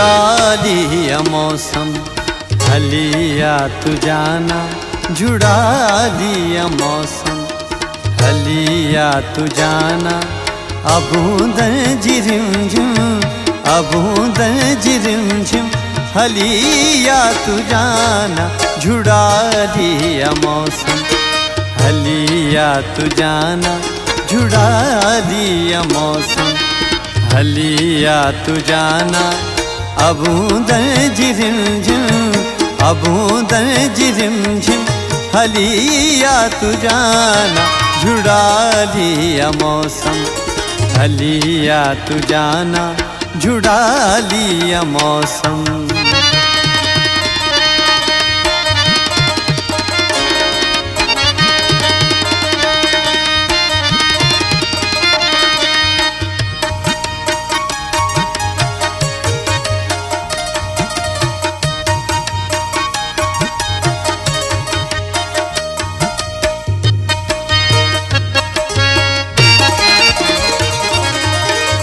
जुड़ा लिया मौसम, हलिया तू जाना जुड़ा लिया मौसम, हलिया तू जाना अबूंदें झिम अबूंदें झिम, हलिया तू जाना जुड़ा लिया मौसम, हलिया तू जाना जुड़ा लिया मौसम, हलिया तू जाना अबूंदें झिम अबूंदें झिम, हलिया तू जाना जुड़ा लिया मौसम, हलिया तू जाना जुड़ा लिया मौसम।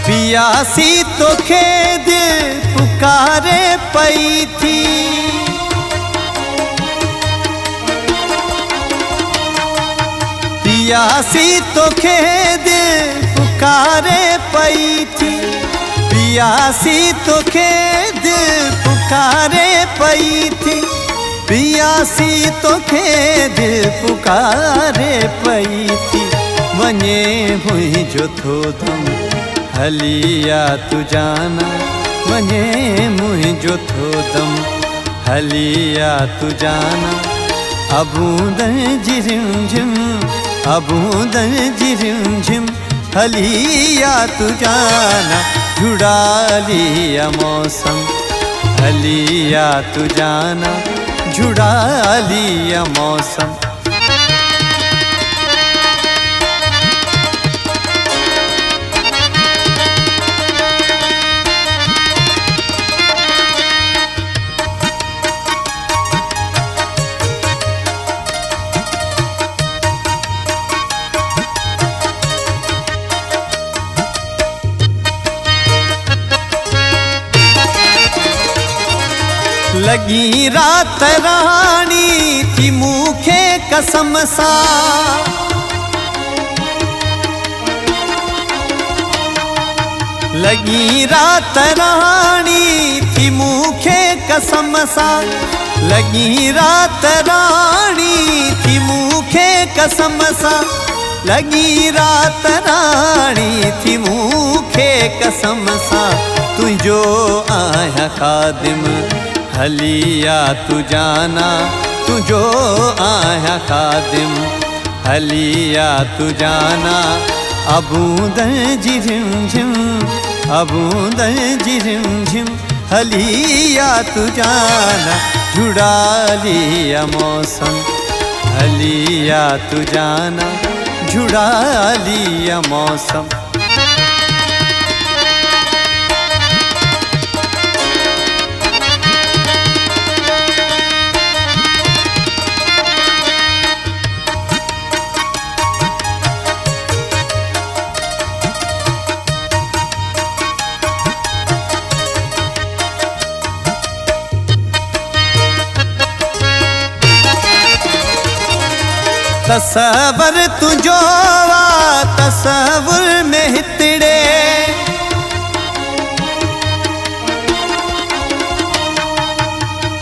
पियासी तो खेद पुकारे पई थी, पियासी तो खेद पुकारे पई थी, पियासी तो खेद पुकारे पई थी, पियासी तो खेद पुकारे पई थी, वने हुई जो थो तुम हलिया तू जाना, वने मुझो थो दम, हलिया तू जाना अबूंदें झिम अबूंदें झिम, हलिया तू जाना जुड़ा लिया मौसम, हलिया तू जाना जुड़ा लिया मौसम। लगी रात रानी थी मुखे कसम सा, लगी रात रानी थी मुखे कसम सा, लगी रात रानी थी मुखे कसम सा, लगी रात रानी थी मुखे कसम सा, तुझो आया खादिम हलिया तू जाना, तुझो आया खादिम हलिया तू जाना अबूंदें झिम अबूंदें झिम, हलिया तू जाना जुड़ा लिया मौसम, हलिया तू जाना जुड़ा लिया मौसम। तसवर तुझो वा तसवुर में हितड़े,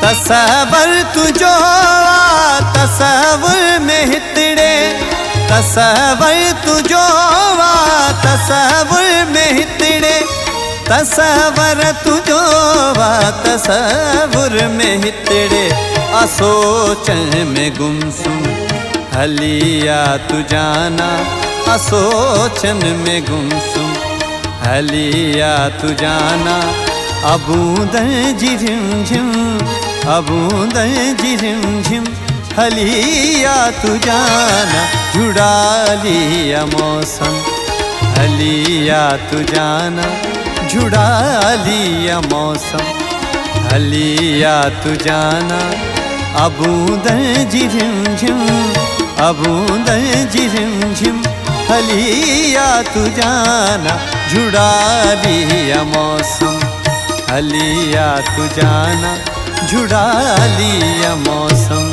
तसवर तुझो वा तसवुर में हितड़े, तसवर तुझो वा तसवुर में हितड़े, तसवर तुझो वा तसवुर में हितड़े, असोचन में गुमसुम हलिया तू जाना असोचन में गुमसुम, हलिया तू जाना अबूंदें झिम अबूंदें झिम, हलिया तू जाना जुड़ा लिया मौसम, हलिया तू जाना जुड़ा लिया मौसम, हलिया तू जाना अबूंदें झिम अबूंदें झिम, हलिया तू जाना जुड़ा लिया मौसम, हलिया तू जाना झुड़ा लिया मौसम।